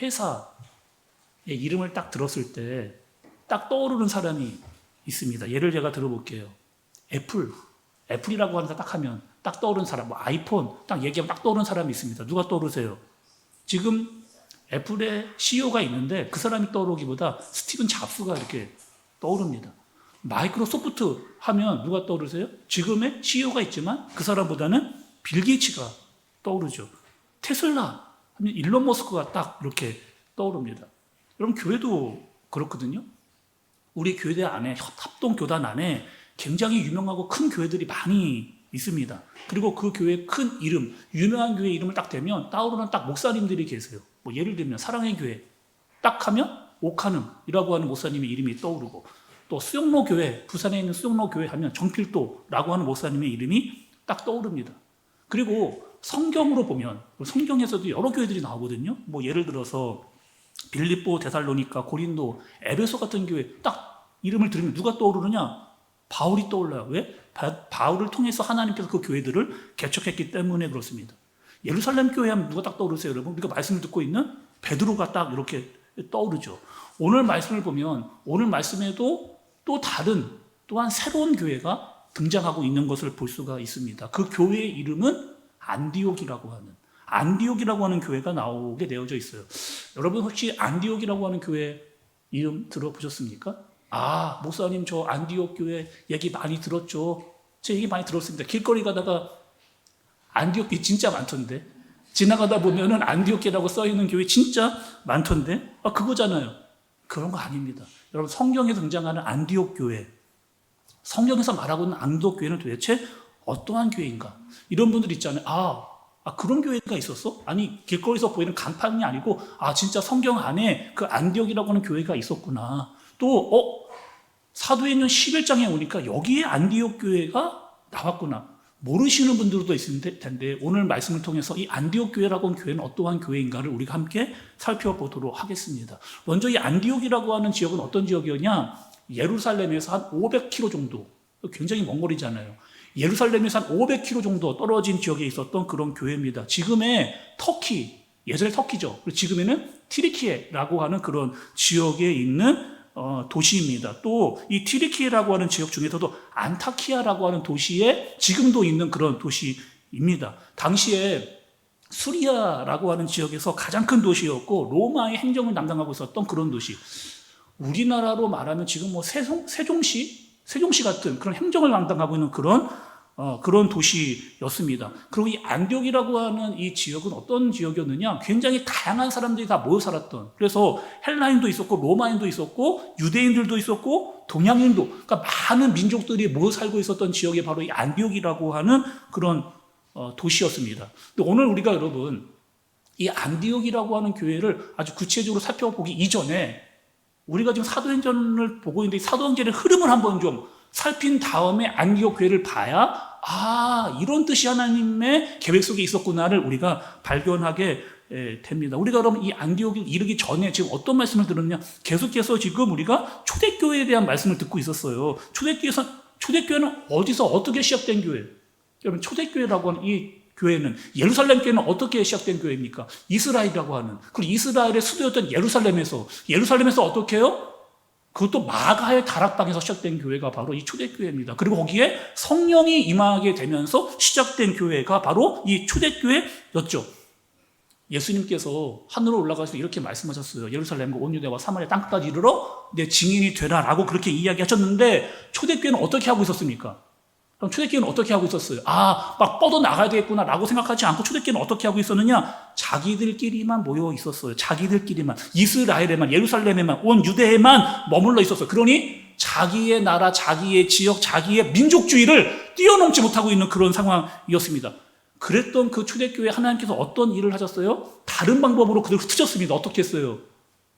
회사의 이름을 딱 들었을 때 딱 떠오르는 사람이 있습니다. 예를 제가 들어볼게요. 애플이라고 하는 딱 하면 딱 떠오르는 사람, 뭐 아이폰 딱 얘기하면 딱 떠오르는 사람이 있습니다. 누가 떠오르세요? 지금 애플의 CEO가 있는데 그 사람이 떠오르기보다 스티븐 잡스가 이렇게 떠오릅니다. 마이크로소프트 하면 누가 떠오르세요? 지금의 CEO가 있지만 그 사람보다는 빌 게이츠가 떠오르죠. 테슬라 하면 일론 머스크가 딱 이렇게 떠오릅니다. 여러분 교회도 그렇거든요. 우리 교회 안에 합동교단 안에 굉장히 유명하고 큰 교회들이 많이 있습니다. 그리고 그 교회의 큰 이름, 유명한 교회 이름을 딱 대면 떠오르는 딱 목사님들이 계세요. 뭐 예를 들면 사랑의 교회 딱 하면 오카눔이라고 하는 목사님의 이름이 떠오르고, 또 수영로 교회, 부산에 있는 수영로 교회 하면 정필도라고 하는 목사님의 이름이 딱 떠오릅니다. 그리고 성경으로 보면 성경에서도 여러 교회들이 나오거든요. 뭐 예를 들어서 빌립보, 데살로니가, 고린도, 에베소 같은 교회 딱 이름을 들으면 누가 떠오르느냐? 바울이 떠올라요. 왜? 바울을 통해서 하나님께서 그 교회들을 개척했기 때문에 그렇습니다. 예루살렘 교회 하면 누가 딱 떠오르세요, 여러분? 우리가 말씀을 듣고 있는 베드로가 딱 이렇게 떠오르죠. 오늘 말씀을 보면 오늘 말씀에도 또 다른 또한 새로운 교회가 등장하고 있는 것을 볼 수가 있습니다. 그 교회의 이름은 안디옥이라고 하는 교회가 나오게 되어져 있어요. 여러분 혹시 안디옥이라고 하는 교회 이름 들어보셨습니까? 아, 목사님 저 안디옥 교회 얘기 많이 들었죠. 제 얘기 많이 들었습니다. 길거리 가다가 안디옥이 진짜 많던데, 지나가다 보면은 안디옥이라고 써있는 교회 진짜 많던데, 아 그거잖아요. 그런 거 아닙니다. 여러분 성경에 등장하는 안디옥 교회, 성경에서 말하고 있는 안디옥 교회는 도대체 어떠한 교회인가? 이런 분들 있잖아요. 그런 교회가 있었어? 아니 길거리에서 보이는 간판이 아니고 진짜 성경 안에 그 안디옥이라고 하는 교회가 있었구나. 또 사도행전 11장에 오니까 여기에 안디옥 교회가 나왔구나. 모르시는 분들도 있을 텐데 오늘 말씀을 통해서 이 안디옥 교회라고 하는 교회는 어떠한 교회인가를 우리가 함께 살펴보도록 하겠습니다. 먼저 이 안디옥이라고 하는 지역은 어떤 지역이었냐? 예루살렘에서 한 500km 정도, 굉장히 먼 거리잖아요. 예루살렘에서 한 500km 정도 떨어진 지역에 있었던 그런 교회입니다. 지금의 터키, 예전에 터키죠. 그리고 지금에는 티리키에라고 하는 그런 지역에 있는 도시입니다. 또 이 티리키에라고 하는 지역 중에서도 안타키아라고 하는 도시에 지금도 있는 그런 도시입니다. 당시에 수리아라고 하는 지역에서 가장 큰 도시였고 로마의 행정을 담당하고 있었던 그런 도시. 우리나라로 말하면 지금 뭐 세종시 같은 그런 행정을 담당하고 있는 그런 도시였습니다. 그리고 이 안디옥이라고 하는 이 지역은 어떤 지역이었느냐? 굉장히 다양한 사람들이 다 모여 살았던, 그래서 헬라인도 있었고 로마인도 있었고 유대인들도 있었고 동양인도, 그러니까 많은 민족들이 모여 살고 있었던 지역이 바로 이 안디옥이라고 하는 그런 도시였습니다. 근데 오늘 우리가 여러분 이 안디옥이라고 하는 교회를 아주 구체적으로 살펴보기 이전에 우리가 지금 사도행전을 보고 있는데 이 사도행전의 흐름을 한번 좀 살핀 다음에 안디옥 교회를 봐야 이런 뜻이 하나님의 계획 속에 있었구나를 우리가 발견하게 됩니다. 우리가 그럼 이 안디옥에 이르기 전에 지금 어떤 말씀을 들었냐? 계속해서 지금 우리가 초대교회에 대한 말씀을 듣고 있었어요. 초대교회는 어디서 어떻게 시작된 교회? 여러분 초대교회라고 하는 이 교회는, 예루살렘 교회는 어떻게 시작된 교회입니까? 이스라엘이라고 하는, 그리고 이스라엘의 수도였던 예루살렘에서 어떻게 해요? 그것도 마가의 다락방에서 시작된 교회가 바로 이 초대교회입니다. 그리고 거기에 성령이 임하게 되면서 시작된 교회가 바로 이 초대교회였죠. 예수님께서 하늘로 올라가서 이렇게 말씀하셨어요. 예루살렘과 온 유대와 사마리아 땅끝까지 이르러 내 증인이 되라라고 그렇게 이야기하셨는데, 초대교회는 어떻게 하고 있었습니까? 그럼 초대교회는 어떻게 하고 있었어요? 막 뻗어 나가야 되겠구나라고 생각하지 않고 초대교회는 어떻게 하고 있었느냐? 자기들끼리만 모여 있었어요. 자기들끼리만, 이스라엘에만, 예루살렘에만, 온 유대에만 머물러 있었어요. 그러니 자기의 나라, 자기의 지역, 자기의 민족주의를 뛰어넘지 못하고 있는 그런 상황이었습니다. 그랬던 그 초대교회 하나님께서 어떤 일을 하셨어요? 다른 방법으로 그들을 흩으셨습니다. 어떻게 했어요?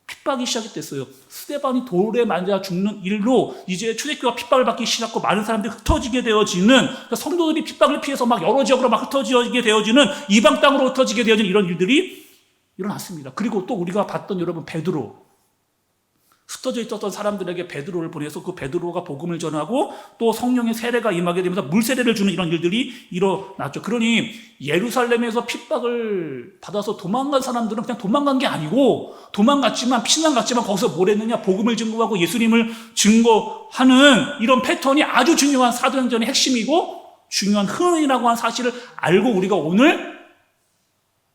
핍박이 시작이 됐어요. 스데반이 돌에 맞아 죽는 일로 이제 초대교회가 핍박을 받기 시작하고 많은 사람들이 흩어지게 되어지는, 성도들이 핍박을 피해서 막 여러 지역으로 막 흩어지게 되어지는, 이방 땅으로 흩어지게 되어지는 이런 일들이 일어났습니다. 그리고 또 우리가 봤던 여러분 베드로, 흩어져 있었던 사람들에게 베드로를 보내서 그 베드로가 복음을 전하고 또 성령의 세례가 임하게 되면서 물세례를 주는 이런 일들이 일어났죠. 그러니 예루살렘에서 핍박을 받아서 도망간 사람들은 그냥 도망간 게 아니고 도망갔지만 피난 갔지만 거기서 뭘 했느냐? 복음을 증거하고 예수님을 증거하는 이런 패턴이 아주 중요한 사도행전의 핵심이고 중요한 흐름이라고 하는 사실을 알고 우리가 오늘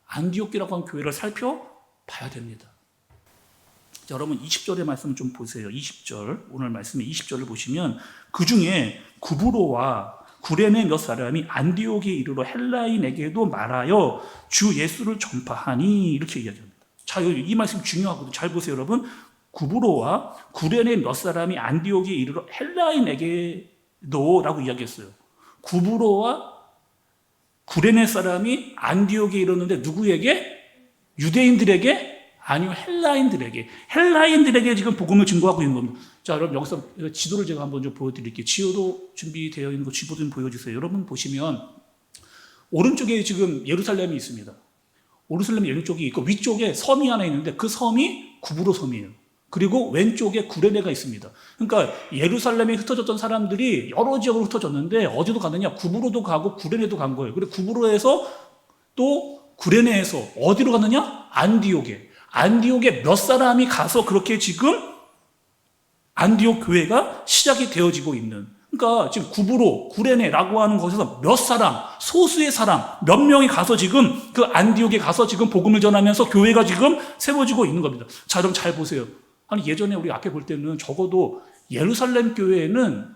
안디옥이라고 하는 교회를 살펴봐야 됩니다. 여러분 20절의 말씀을 좀 보세요. 20절 오늘 말씀의 20절을 보시면 그 중에 구브로와 구레네 몇 사람이 안디옥에 이르러 헬라인에게도 말하여 주 예수를 전파하니 이렇게 이야기합니다. 자, 이 말씀 중요하거든요. 잘 보세요, 여러분. 구브로와 구레네 몇 사람이 안디옥에 이르러 헬라인에게도 라고 이야기했어요. 구브로와 구레네 사람이 안디옥에 이르렀는데 누구에게? 유대인들에게? 아니요, 헬라인들에게 지금 복음을 증거하고 있는 겁니다. 자, 여러분 여기서 지도를 제가 한번 좀 보여드릴게요. 지도로 준비되어 있는 거 지도 좀 보여주세요. 여러분 보시면 오른쪽에 지금 예루살렘이 있습니다. 예루살렘 왼쪽이 있고 위쪽에 섬이 하나 있는데 그 섬이 구브로 섬이에요. 그리고 왼쪽에 구레네가 있습니다. 그러니까 예루살렘에 흩어졌던 사람들이 여러 지역으로 흩어졌는데 어디도 갔느냐? 구브로도 가고 구레네도 간 거예요. 그리고 구브로에서 또 구레네에서 어디로 갔느냐? 안디옥에 몇 사람이 가서 그렇게 지금 안디옥 교회가 시작이 되어지고 있는, 그러니까 지금 구브로, 구레네라고 하는 곳에서 몇 사람, 소수의 사람, 몇 명이 가서 지금 그 안디옥에 가서 지금 복음을 전하면서 교회가 지금 세워지고 있는 겁니다. 자, 여러분 잘 보세요. 아니, 예전에 우리 앞에 볼 때는 적어도 예루살렘 교회에는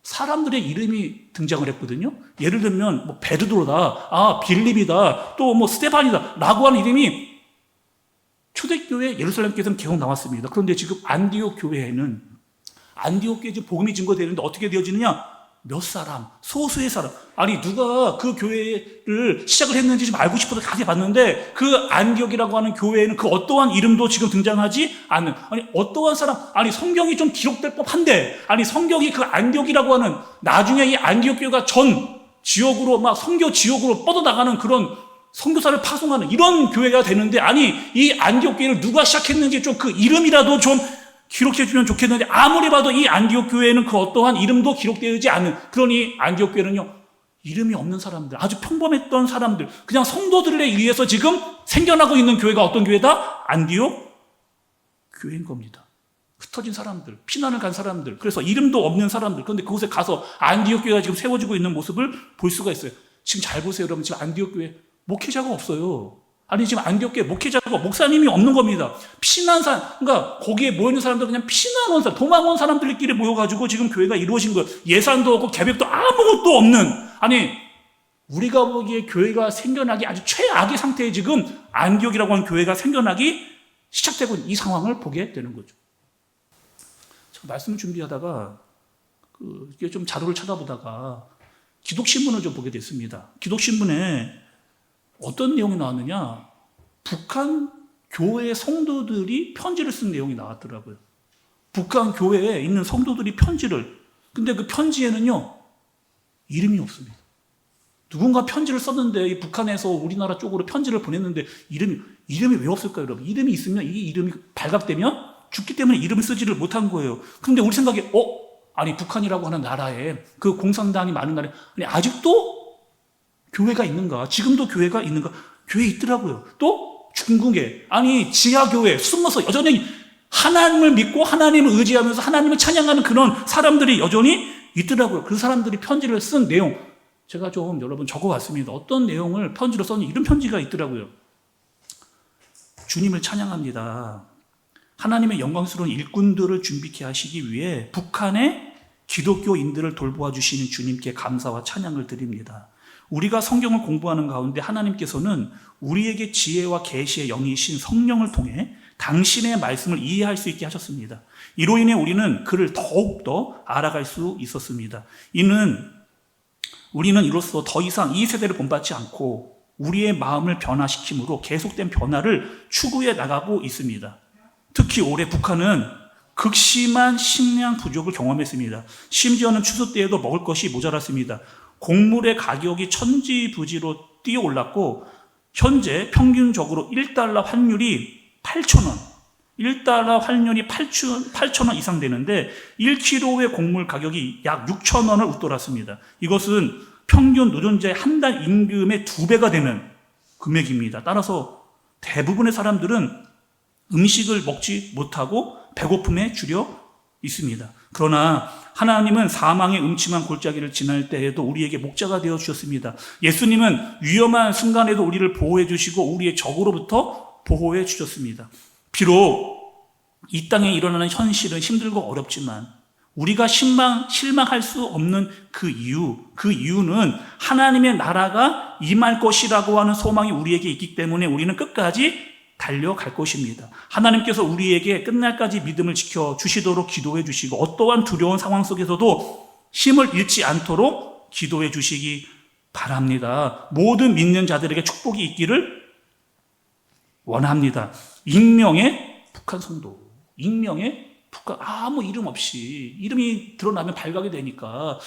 사람들의 이름이 등장을 했거든요. 예를 들면 뭐 베드로다, 빌립이다, 또 뭐 스테반이다 라고 하는 이름이 초대교회 예루살렘 교회에서는 계속 나왔습니다. 그런데 지금 안디옥 교회에는 안디옥 교회에 복음이 증거되는데 어떻게 되어지느냐? 몇 사람, 소수의 사람. 아니, 누가 그 교회를 시작을 했는지 좀 알고 싶어서 가서 봤는데 그 안디옥이라고 하는 교회에는 그 어떠한 이름도 지금 등장하지 않는, 아니, 어떠한 사람, 아니, 성경이 좀 기록될 법한데, 아니, 성경이 그 안디옥이라고 하는, 나중에 이 안디옥 교회가 전 지역으로 막 선교 지역으로 뻗어나가는 그런 선교사를 파송하는 이런 교회가 되는데, 아니, 이 안디옥 교회를 누가 시작했는지 좀 그 이름이라도 좀 기록해 주면 좋겠는데, 아무리 봐도 이 안디옥 교회는 그 어떠한 이름도 기록되지 않는, 그러니 안디옥 교회는요, 이름이 없는 사람들, 아주 평범했던 사람들, 그냥 성도들에 의해서 지금 생겨나고 있는 교회가 어떤 교회다? 안디옥 교회인 겁니다. 흩어진 사람들, 피난을 간 사람들, 그래서 이름도 없는 사람들, 그런데 그곳에 가서 안디옥 교회가 지금 세워지고 있는 모습을 볼 수가 있어요. 지금 잘 보세요, 여러분. 지금 안디옥 교회 목회자가 없어요. 아니, 지금 안디옥 교회 목회자가, 목사님이 없는 겁니다. 피난산, 그러니까 거기에 모여있는 사람들 그냥 피난 온 사람, 도망 온 사람들끼리 모여가지고 지금 교회가 이루어진 거예요. 예산도 없고 계획도 아무것도 없는, 아니, 우리가 보기에 교회가 생겨나기 아주 최악의 상태에 지금 안디옥이라고 하는 교회가 생겨나기 시작되고 있는 이 상황을 보게 되는 거죠. 제가 말씀을 준비하다가 이게 좀 자료를 찾아보다가 기독신문을 좀 보게 됐습니다. 기독신문에 어떤 내용이 나왔느냐? 북한 교회 성도들이 편지를 쓴 내용이 나왔더라고요. 북한 교회에 있는 성도들이 편지를, 근데 그 편지에는요, 이름이 없습니다. 누군가 편지를 썼는데, 이 북한에서 우리나라 쪽으로 편지를 보냈는데, 이름이 왜 없을까요, 여러분? 이름이 있으면, 이 이름이 발각되면 죽기 때문에 이름을 쓰지를 못한 거예요. 근데 우리 생각에, 아니, 북한이라고 하는 나라에, 그 공산당이 많은 나라에, 아니, 아직도 교회가 있는가? 지금도 교회가 있는가? 교회 있더라고요. 또 중국에, 아니, 지하교회 숨어서 여전히 하나님을 믿고 하나님을 의지하면서 하나님을 찬양하는 그런 사람들이 여전히 있더라고요. 그 사람들이 편지를 쓴 내용, 제가 좀 여러분 적어왔습니다. 어떤 내용을 편지로 썼는지 이런 편지가 있더라고요. 주님을 찬양합니다. 하나님의 영광스러운 일꾼들을 준비케 하시기 위해 북한의 기독교인들을 돌보아 주시는 주님께 감사와 찬양을 드립니다. 우리가 성경을 공부하는 가운데 하나님께서는 우리에게 지혜와 계시의 영이신 성령을 통해 당신의 말씀을 이해할 수 있게 하셨습니다. 이로 인해 우리는 그를 더욱더 알아갈 수 있었습니다. 우리는 이로써 더 이상 이 세대를 본받지 않고 우리의 마음을 변화시킴으로 계속된 변화를 추구해 나가고 있습니다. 특히 올해 북한은 극심한 식량 부족을 경험했습니다. 심지어는 추수 때에도 먹을 것이 모자랐습니다. 곡물의 가격이 천지부지로 뛰어올랐고 현재 평균적으로 1달러 환율이 8,000원, 1달러 환율이 8,000원 이상 되는데 1kg의 곡물 가격이 약 6,000원을 웃돌았습니다. 이것은 평균 노동자의 한 달 임금의 2배가 되는 금액입니다. 따라서 대부분의 사람들은 음식을 먹지 못하고 배고픔에 주려 있습니다. 그러나 하나님은 사망의 음침한 골짜기를 지날 때에도 우리에게 목자가 되어 주셨습니다. 예수님은 위험한 순간에도 우리를 보호해 주시고 우리의 적으로부터 보호해 주셨습니다. 비록 이 땅에 일어나는 현실은 힘들고 어렵지만 우리가 실망할 수 없는 그 이유는 하나님의 나라가 임할 것이라고 하는 소망이 우리에게 있기 때문에 우리는 끝까지 달려갈 것입니다. 하나님께서 우리에게 끝날까지 믿음을 지켜주시도록 기도해 주시고 어떠한 두려운 상황 속에서도 힘을 잃지 않도록 기도해 주시기 바랍니다. 모든 믿는 자들에게 축복이 있기를 원합니다. 익명의 북한 성도, 익명의 북한, 아무 이름 없이 이름이 드러나면 발각이 되니까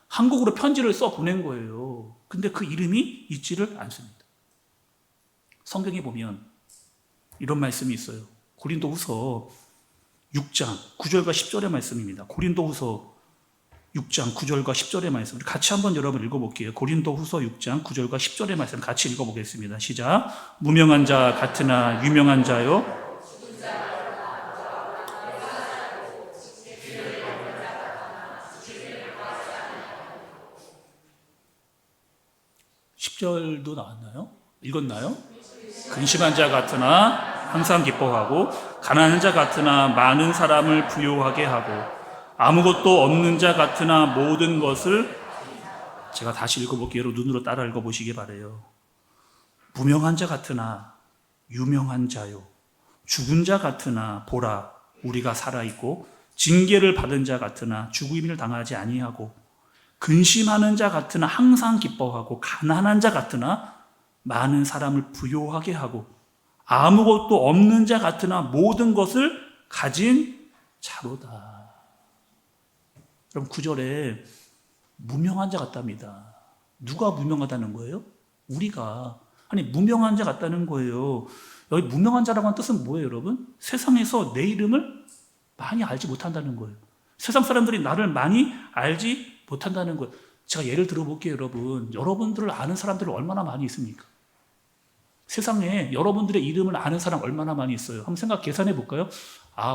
한국으로 편지를 써 보낸 거예요. 근데 그 이름이 있지를 않습니다. 성경에 보면 이런 말씀이 있어요. 고린도후서 6장 9절과 10절의 말씀입니다. 고린도후서 6장 9절과 10절의 말씀. 같이 한번 여러분 읽어볼게요. 고린도후서 6장 9절과 10절의 말씀 같이 읽어보겠습니다. 시작. 무명한 자 같으나 유명한 자요. 10절도 나왔나요? 읽었나요? 근심한 자 같으나 항상 기뻐하고 가난한 자 같으나 많은 사람을 부요하게 하고 아무것도 없는 자 같으나 모든 것을, 제가 다시 읽어볼게요. 여러분 눈으로 따라 읽어보시기 바라요. 무명한 자 같으나 유명한 자요. 죽은 자 같으나 보라 우리가 살아있고 징계를 받은 자 같으나 죽음을 당하지 아니하고 근심하는 자 같으나 항상 기뻐하고 가난한 자 같으나 많은 사람을 부요하게 하고 아무것도 없는 자 같으나 모든 것을 가진 자로다. 그럼 9절에 무명한 자 같답니다. 누가 무명하다는 거예요? 우리가. 아니 무명한 자 같다는 거예요. 여기 무명한 자라고 하는 뜻은 뭐예요, 여러분? 세상에서 내 이름을 많이 알지 못한다는 거예요. 세상 사람들이 나를 많이 알지 못한다는 거예요. 제가 예를 들어볼게요, 여러분. 여러분들을 아는 사람들이 얼마나 많이 있습니까? 세상에 여러분들의 이름을 아는 사람 얼마나 많이 있어요? 한번 계산해 볼까요?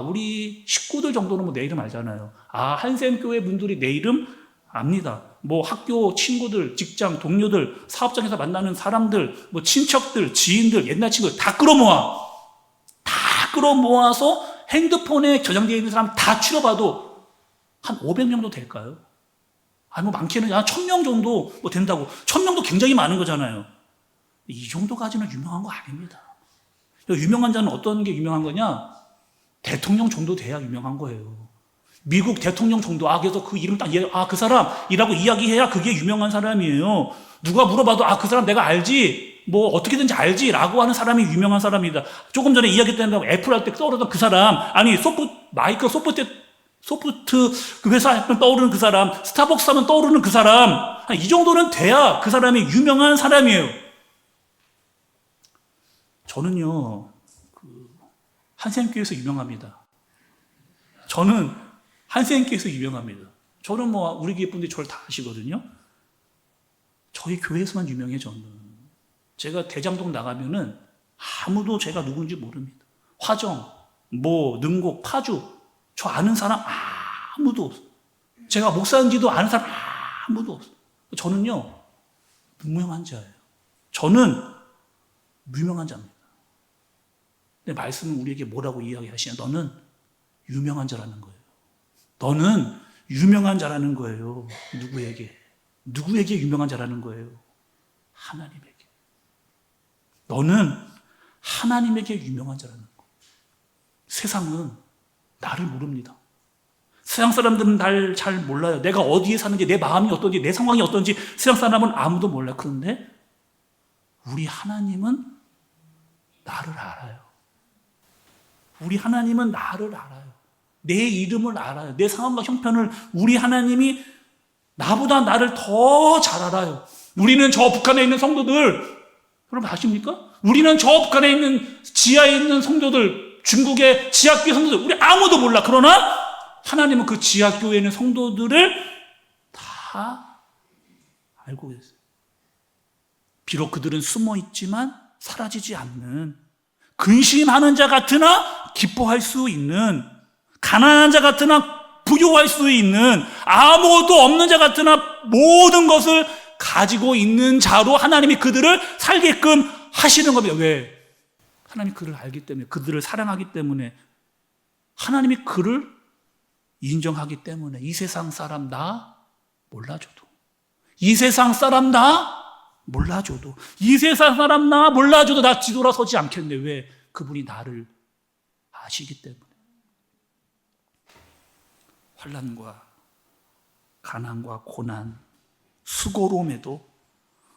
우리 식구들 정도는 뭐 내 이름 알잖아요. 한샘교회 분들이 내 이름 압니다. 뭐 학교 친구들, 직장 동료들, 사업장에서 만나는 사람들, 뭐 친척들, 지인들, 옛날 친구들 다 끌어모아서 핸드폰에 저장되어 있는 사람 다 추려봐도 한 500명도 될까요? 뭐 많게는 1000명 정도 뭐 된다고. 1000명도 굉장히 많은 거잖아요. 이 정도까지는 유명한 거 아닙니다. 유명한 자는 어떤 게 유명한 거냐? 대통령 정도 돼야 유명한 거예요. 미국 대통령 정도. 그래서 그 이름 딱 그 사람이라고 이야기해야 그게 유명한 사람이에요. 누가 물어봐도 그 사람 내가 알지, 뭐 어떻게든지 알지 라고 하는 사람이 유명한 사람이다. 조금 전에 이야기했던 애플 할 때 떠오르던 그 사람, 아니 소프트 그 회사 하면 떠오르는 그 사람, 스타벅스 하면 떠오르는 그 사람, 이 정도는 돼야 그 사람이 유명한 사람이에요. 저는요, 한샘교회에서 유명합니다. 저는 한샘교회에서 유명합니다. 저는 뭐 우리 교회 분들이 저를 다 아시거든요. 저희 교회에서만 유명해. 저는 제가 대장동 나가면은 아무도 제가 누군지 모릅니다. 화정, 능곡, 파주, 저 아는 사람 아무도 없어요. 제가 목사인지도 아는 사람 아무도 없어요. 저는요, 무명한 자예요. 저는 무명한 자입니다. 근데 말씀은 우리에게 뭐라고 이야기하시냐? 너는 유명한 자라는 거예요. 너는 유명한 자라는 거예요. 누구에게 유명한 자라는 거예요? 하나님에게. 너는 하나님에게 유명한 자라는 거예요. 세상은 나를 모릅니다. 세상 사람들은 날 잘 몰라요. 내가 어디에 사는지, 내 마음이 어떤지, 내 상황이 어떤지 세상 사람은 아무도 몰라요. 그런데 우리 하나님은 나를 알아요. 우리 하나님은 나를 알아요. 내 이름을 알아요. 내 상황과 형편을 우리 하나님이 나보다 나를 더 잘 알아요. 우리는 저 북한에 있는 성도들, 여러분 아십니까? 우리는 저 북한에 있는 지하에 있는 성도들, 중국의 지하교회 성도들 우리 아무도 몰라. 그러나 하나님은 그 지하교회에 있는 성도들을 다 알고 계세요. 비록 그들은 숨어있지만 사라지지 않는, 근심하는 자 같으나 기뻐할 수 있는, 가난한 자 같으나 부유할 수 있는, 아무것도 없는 자 같으나 모든 것을 가지고 있는 자로 하나님이 그들을 살게끔 하시는 겁니다. 왜? 하나님이 그를 알기 때문에, 그들을 사랑하기 때문에, 하나님이 그를 인정하기 때문에. 이 세상 사람 나 몰라줘도, 이 세상 사람 나 몰라줘도, 이 세상 사람 나 몰라줘도 나 뒤돌아서지 않겠네. 왜? 그분이 나를 아시기 때문에. 환난과 가난과 고난, 수고로움에도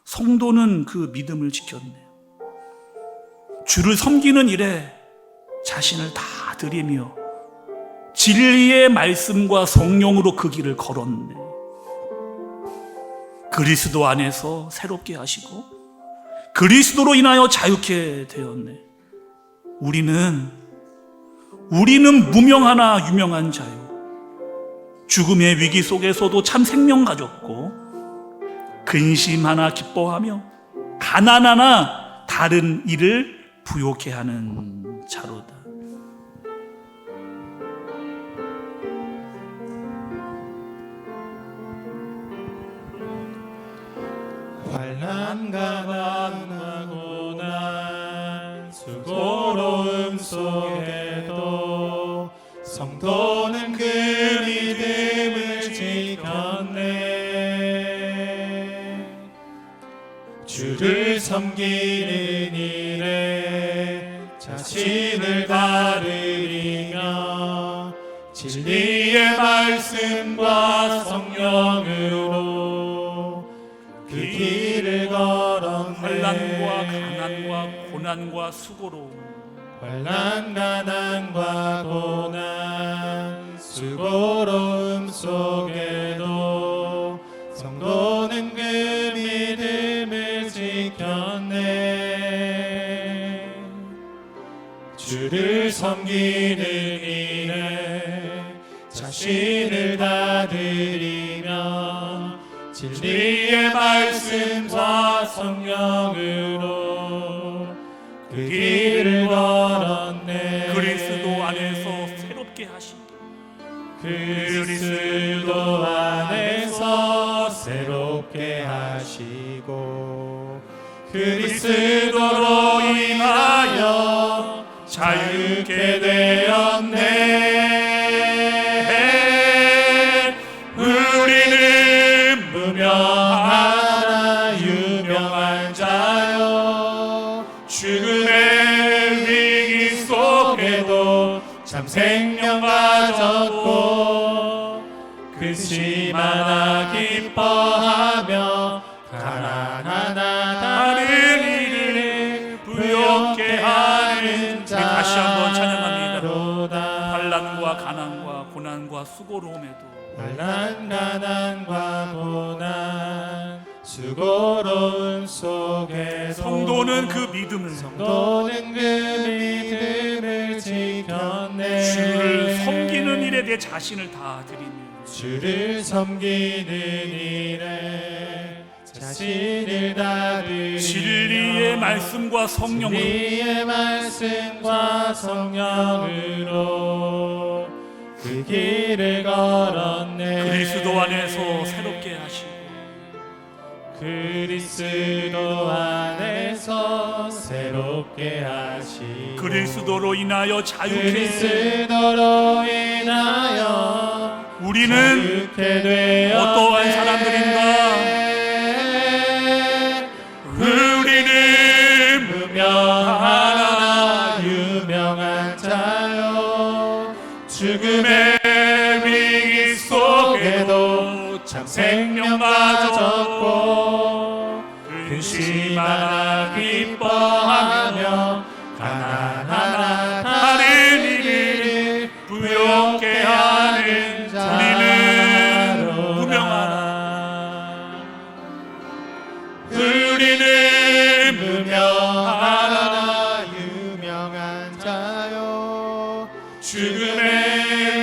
성도는 그 믿음을 지켰네요. 주를 섬기는 일에 자신을 다 드리며 진리의 말씀과 성령으로 그 길을 걸었네. 그리스도 안에서 새롭게 하시고 그리스도로 인하여 자유케 되었네. 우리는 무명하나 유명한 자요, 죽음의 위기 속에서도 참 생명 가졌고 근심하나 기뻐하며 가난하나 다른 일을 부욕해 하는 자로다. 환난과 고난 수고로움 속에도 성도는 그 믿음을 지켰네. 주를 섬기는 일에 자신을 다르리며 진리의 말씀과 성령으로 그 길을 걸었네. 환난과 가난과 고난과 수고로움, 환난 가난과 고난 수고로움 속에도 성도는 그 믿음을 지켰네. 주를 섬기는 일에 자신을 다 드리며 진리의 말씀과 성령으로 그 길을 걸었네. 그리스도 안에서 새롭게 하시고 그리스도 안에서 새롭게 하시고 그리스도로 인하여 자유케 되었네. 우리는 무명하나 유명한 자요, 죽음의 위기 속에도 참 생명 가졌고 근심하나 기뻐하며 가난하나 다른 일을 부욕해 하는 자. 다시 한번 찬양합니다. 로다. 환난과 가난과 고난과 수고로움에도 환난 가난과 고난 수고로움 속에도 성도는 그 믿음을, 성도는 그 믿음을 지켰네. 주를 섬기는 일에 내 자신을 다 드리며 주를 섬기는 일에 자신을 다 드리며 진리의 말씀과 성령으로 진리의 말씀과 성령으로 그 길을 걸었네. 그리스도 안에서 새롭게 하시고 그리스도 안에서 새롭게 하시고 그리스도로 인하여 자유케, 그리스도로 인하여 우리는 자유케 되었네. 어떠한 사람들인가? 우리는 무명하나 유명한 자요, 죽음의 위기 속에도 참 생명 가졌고 근심하나 기뻐하며 가난하나 다른 일을 부욕해 하는 자로 우리는 무명하나 유명한 자요,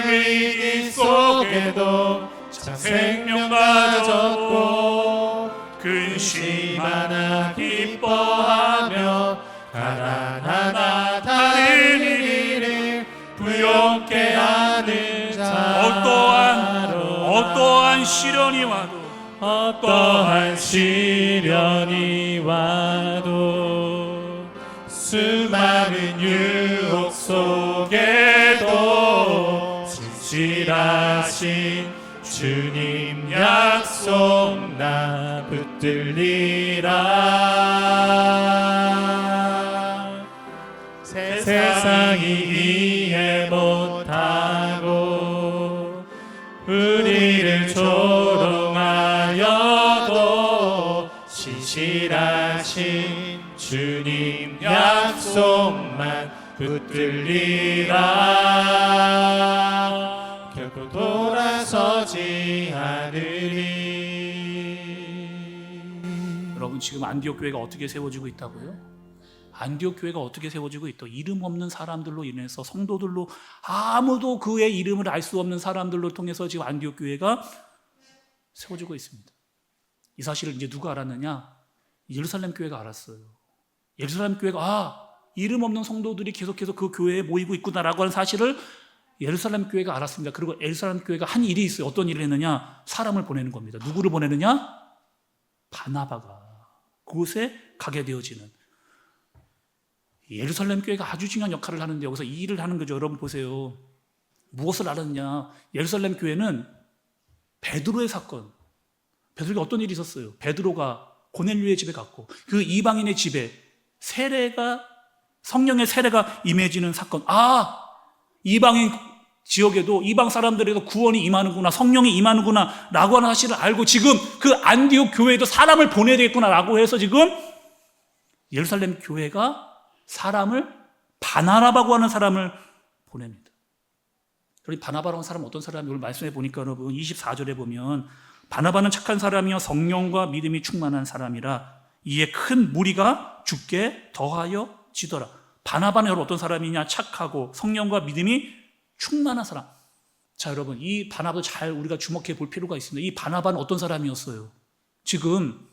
위기 속에도 참 생명 가졌고 근심하나 기뻐하며 가난하나 다른 일을 부욕해 하는 자 어떠한 시련이 와도 어떠한 시련이 와도 수많은 유혹 속에도 진실하신 주님 약속 나 붙들리라. 세상이 이해 못하고 우리를 조롱하여도 신실하신 주님 약속만 붙들리라. 결코 돌아서지 않으리. 여러분 지금 안디옥 교회가 어떻게 세워지고 있다고요? 안디옥 교회가 어떻게 세워지고 있다? 이름 없는 사람들로 인해서 성도들로 아무도 그의 이름을 알 수 없는 사람들로 통해서 지금 안디옥 교회가 세워지고 있습니다. 이 사실을 이제 누가 알았느냐? 예루살렘 교회가 알았어요. 예루살렘 교회가 이름 없는 성도들이 계속해서 그 교회에 모이고 있구나라고 하는 사실을 예루살렘 교회가 알았습니다. 그리고 예루살렘 교회가 한 일이 있어요. 어떤 일을 했느냐? 사람을 보내는 겁니다. 누구를 보내느냐? 바나바가 그곳에 가게 되어지는. 예루살렘 교회가 아주 중요한 역할을 하는데 여기서 이 일을 하는 거죠. 여러분 보세요. 무엇을 알았냐? 예루살렘 교회는 베드로의 사건. 베드로에게 어떤 일이 있었어요? 베드로가 고넬료의 집에 갔고 그 이방인의 집에 성령의 세례가 임해지는 사건. 이방인 지역에도 이방 사람들에도 구원이 임하는구나, 성령이 임하는구나 라고 하는 사실을 알고 지금 그 안디옥 교회에도 사람을 보내야 되겠구나 라고 해서 지금 예루살렘 교회가 사람을 바나바라고 하는 사람을 보냅니다. 그럼 바나바라고 하는 사람은 어떤 사람이 오늘 말씀해 보니까 여러분 24절에 보면 바나바는 착한 사람이요 성령과 믿음이 충만한 사람이라 이에 큰 무리가 죽게 더하여 지더라. 바나바는 여러분 어떤 사람이냐? 착하고 성령과 믿음이 충만한 사람. 자 여러분 이 바나바도 잘 우리가 주목해 볼 필요가 있습니다. 이 바나바는 어떤 사람이었어요? 지금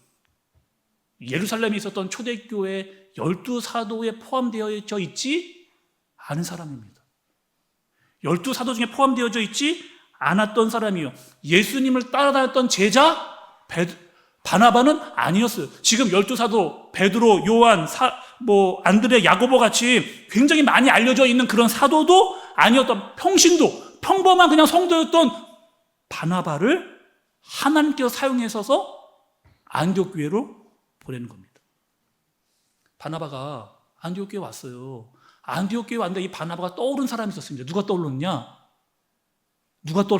예루살렘에 있었던 초대교회 12사도에 포함되어 있지 않은 사람입니다. 12사도 중에 포함되어 있지 않았던 사람이요. 예수님을 따라다녔던 제자 바나바는 아니었어요. 지금 12사도 베드로, 요한, 안드레, 야고보 같이 굉장히 많이 알려져 있는 그런 사도도 아니었던 평범한 그냥 성도였던 바나바를 하나님께서 사용하셔서 안디옥 교회로 보내는 겁니다. 바나바가 안디옥 교회에 왔어요. 안디옥 교회에 왔는데 이 바나바가 떠오른 사람이 있었습니다. 누가 떠올랐냐?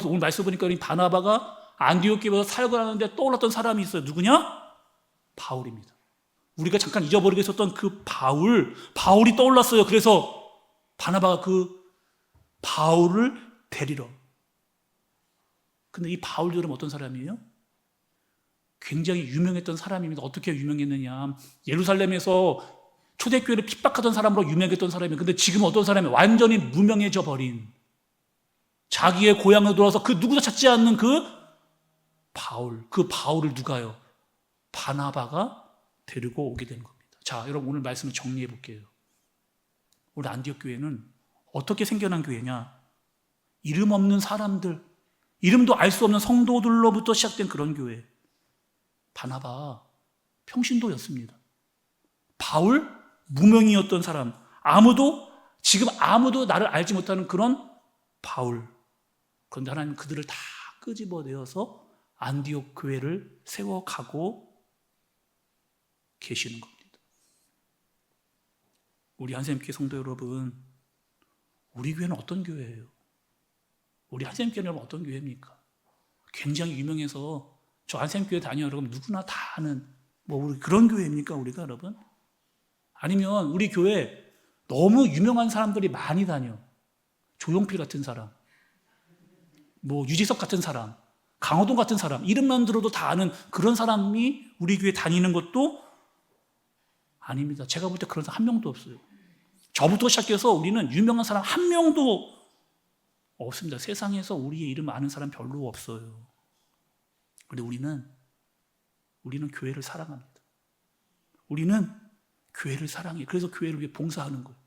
오늘 말씀 보니까 이 바나바가 안디옥 교회에서 사역을 하는데 떠올랐던 사람이 있어요. 누구냐? 바울입니다. 우리가 잠깐 잊어버리고 있었던 그 바울이 떠올랐어요. 그래서 바나바가 그 바울을 데리러. 근데 이 바울들은 어떤 사람이에요? 굉장히 유명했던 사람입니다. 어떻게 유명했느냐? 예루살렘에서 초대교회를 핍박하던 사람으로 유명했던 사람이에요. 근데 지금 어떤 사람이 완전히 무명해져 버린 자기의 고향으로 돌아와서 그 누구도 찾지 않는 그 바울을 누가요? 바나바가 데리고 오게 되는 겁니다. 자, 여러분 오늘 말씀을 정리해 볼게요. 우리 안디옥 교회는 어떻게 생겨난 교회냐? 이름 없는 사람들, 이름도 알 수 없는 성도들로부터 시작된 그런 교회. 바나바 평신도였습니다. 바울 무명이었던 사람, 지금 아무도 나를 알지 못하는 그런 바울. 그런데 하나님 그들을 다 끄집어내어서 안디옥 교회를 세워가고 계시는 겁니다. 우리 한샘교회 성도 여러분, 우리 교회는 어떤 교회예요? 우리 한샘교회는 어떤 교회입니까? 굉장히 유명해서 저 한샘교회 다녀요 여러분 누구나 다 아는 우리 그런 교회입니까 우리가 여러분? 아니면 우리 교회 너무 유명한 사람들이 많이 다녀. 조용필 같은 사람, 유지석 같은 사람, 강호동 같은 사람, 이름만 들어도 다 아는 그런 사람이 우리 교회 다니는 것도 아닙니다. 제가 볼 때 그런 사람 한 명도 없어요. 저부터 시작해서 우리는 유명한 사람 한 명도 없습니다. 세상에서 우리의 이름 아는 사람 별로 없어요. 그런데 우리는 교회를 사랑합니다. 우리는 교회를 사랑해요. 그래서 교회를 위해 봉사하는 거예요.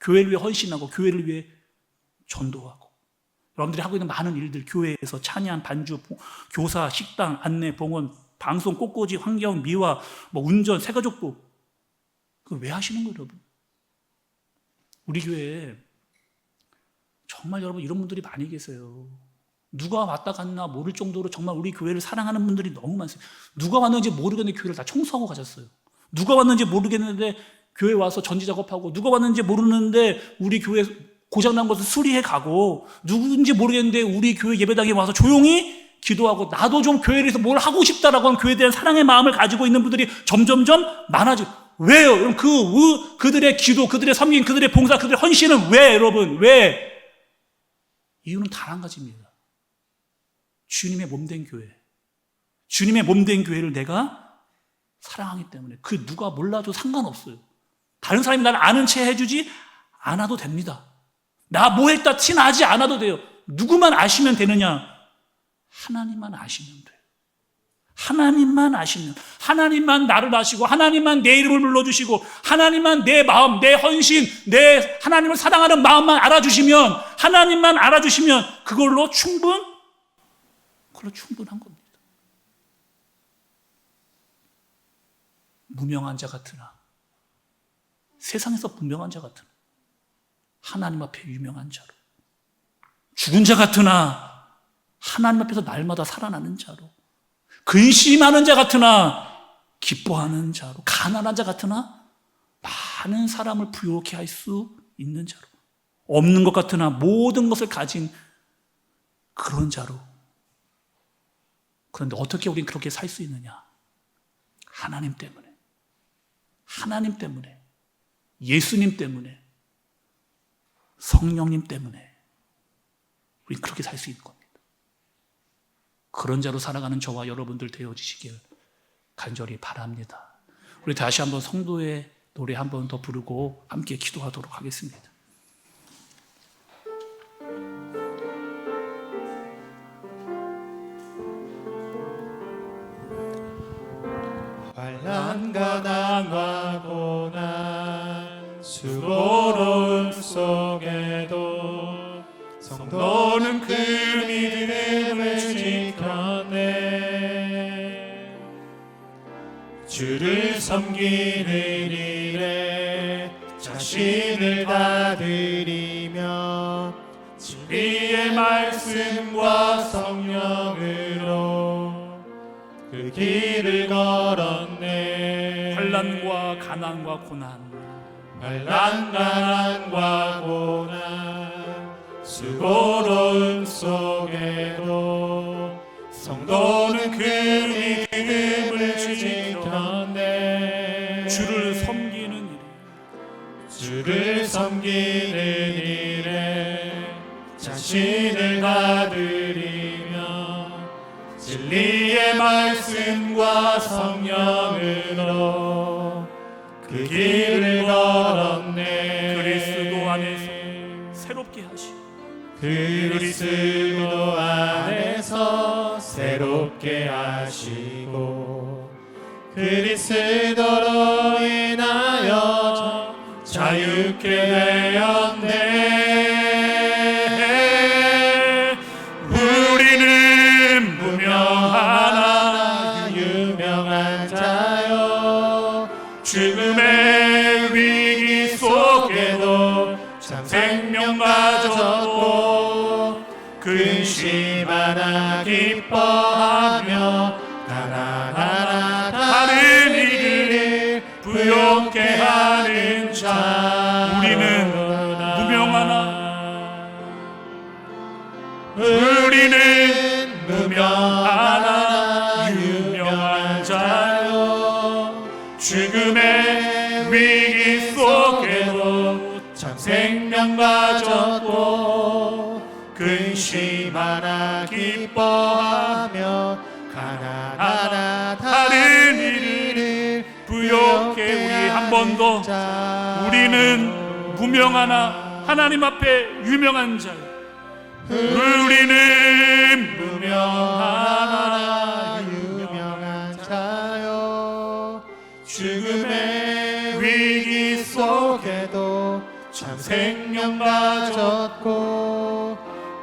교회를 위해 헌신하고 교회를 위해 전도하고, 여러분들이 하고 있는 많은 일들, 교회에서 찬양, 반주, 교사, 식당, 안내, 봉헌, 방송, 꽃꽂이, 환경, 미화, 운전, 새가족부, 그거 왜 하시는 거예요, 여러분? 우리 교회에 정말 여러분 이런 분들이 많이 계세요. 누가 왔다 갔나 모를 정도로 정말 우리 교회를 사랑하는 분들이 너무 많습니다. 누가 왔는지 모르겠는데 교회를 다 청소하고 가셨어요. 누가 왔는지 모르겠는데 교회 와서 전지 작업하고, 누가 왔는지 모르는데 우리 교회 고장난 것을 수리해 가고, 누군지 모르겠는데 우리 교회 예배당에 와서 조용히 기도하고, 나도 좀 교회에서 뭘 하고 싶다라고 하는 교회에 대한 사랑의 마음을 가지고 있는 분들이 점점점 많아지고. 왜요? 여러분, 그들의 기도, 그들의 섬김, 그들의 봉사, 그들의 헌신은 왜, 여러분? 왜? 이유는 단 한 가지입니다. 주님의 몸된 교회. 주님의 몸된 교회를 내가 사랑하기 때문에. 그 누가 몰라도 상관없어요. 다른 사람이 나를 아는 채 해주지 않아도 됩니다. 나 뭐 했다 티 나지 않아도 돼요. 누구만 아시면 되느냐? 하나님만 아시면 돼요. 하나님만 아시면, 하나님만 나를 아시고, 하나님만 내 이름을 불러주시고, 하나님만 내 마음, 내 헌신, 내 하나님을 사랑하는 마음만 알아주시면, 하나님만 알아주시면 그걸로 충분한 겁니다. 무명한 자 같으나, 세상에서 무명한 자 같으나 하나님 앞에 유명한 자로, 죽은 자 같으나 하나님 앞에서 날마다 살아나는 자로, 근심하는 자 같으나 기뻐하는 자로, 가난한 자 같으나 많은 사람을 부유케 할 수 있는 자로, 없는 것 같으나 모든 것을 가진 그런 자로. 그런데 어떻게 우리는 그렇게 살 수 있느냐? 하나님 때문에, 하나님 때문에, 예수님 때문에, 성령님 때문에 우리는 그렇게 살 수 있는 겁니다. 그런 자로 살아가는 저와 여러분들 되어지시길 간절히 바랍니다. 우리 다시 한번 성도의 노래 한 번 더 부르고 함께 기도하도록 하겠습니다. 환난과 당하고 난 수고로움 속에도 성도는 그 믿음을 지켰네. 주를 섬기는 일에 자신을 다 드리며 진리의 말씀과 성령으로 그 길을 걸었네. 환난과 가난과 고난, 환난 가난과 고난 수고로움 속에도 성도는 그 믿음을 지켰네. 주를 섬기는 일에, 주를 섬기는 일에 자신을 다 드리며 진리의 말씀과 성령으로 그 길을 걸었네. 그리스도 안에서 새롭게 하시고, 그리스도 안에서 새롭게 하시고, 그리스도로 인하여 자유케 되었네. 우리는 무명하나 유명한 자요, 죽음의 위기 속에도 참 생명 가졌고, 근심하나 기뻐하며 나나나나 다른 이들을 부욕케 하는 자. 우리는 무명하나, 우리는 무명하나 유명한 자요, 죽음의 위기 속에도 참 생명 가졌고, 근심하나 기뻐하며 가난하나 다른 이를 부욕해. 우리 한 번 더, 우리는 무명하나 하나님 앞에 유명한 자요, 우리는 무명하나 유명한 자여 죽음의 위기 속에도 참 생명 가졌고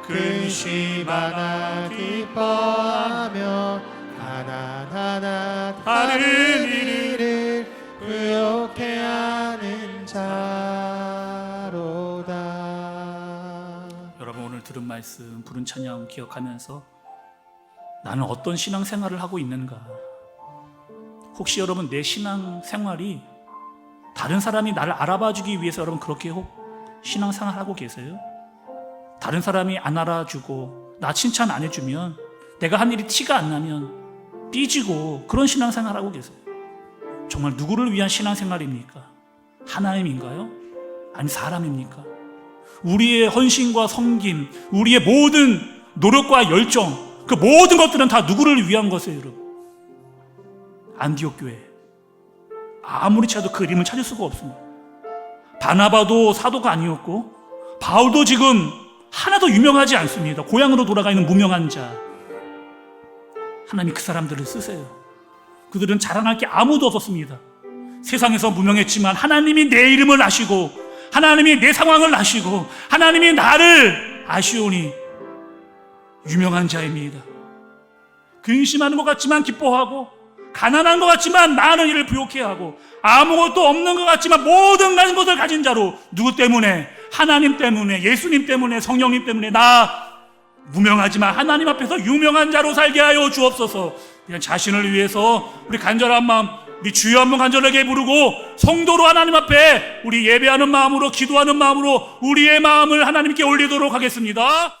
근심하나 기뻐하며 가난하나 다른 이를 부욕해 하는 자로다. 여러분 오늘 들은 말씀 부른 찬양 기억하면서 나는 어떤 신앙생활을 하고 있는가? 혹시 여러분 내 신앙생활이 다른 사람이 나를 알아봐주기 위해서 여러분 그렇게 신앙생활하고 계세요? 다른 사람이 안 알아주고 나 칭찬 안 해주면 내가 한 일이 티가 안 나면 삐지고 그런 신앙생활하고 계세요? 정말 누구를 위한 신앙생활입니까? 하나님인가요? 아니 사람입니까? 우리의 헌신과 섬김, 우리의 모든 노력과 열정, 그 모든 것들은 다 누구를 위한 것이에요, 여러분? 안디옥 교회 아무리 찾아도 그 이름을 찾을 수가 없습니다. 바나바도 사도가 아니었고 바울도 지금 하나도 유명하지 않습니다. 고향으로 돌아가 있는 무명한 자. 하나님 그 사람들을 쓰세요. 그들은 자랑할 게 아무도 없었습니다. 세상에서 무명했지만 하나님이 내 이름을 아시고 하나님이 내 상황을 아시고 하나님이 나를 아시오니 유명한 자입니다. 근심하는 것 같지만 기뻐하고 가난한 것 같지만 많은 일을 부욕해야 하고 아무것도 없는 것 같지만 모든 것을 가진 자로 누구 때문에? 하나님 때문에, 예수님 때문에, 성령님 때문에 나 무명하지만 하나님 앞에서 유명한 자로 살게 하여 주옵소서. 그냥 자신을 위해서 우리 간절한 마음, 우리 주여 한번 간절하게 부르고 성도로 하나님 앞에 우리 예배하는 마음으로 기도하는 마음으로 우리의 마음을 하나님께 올리도록 하겠습니다.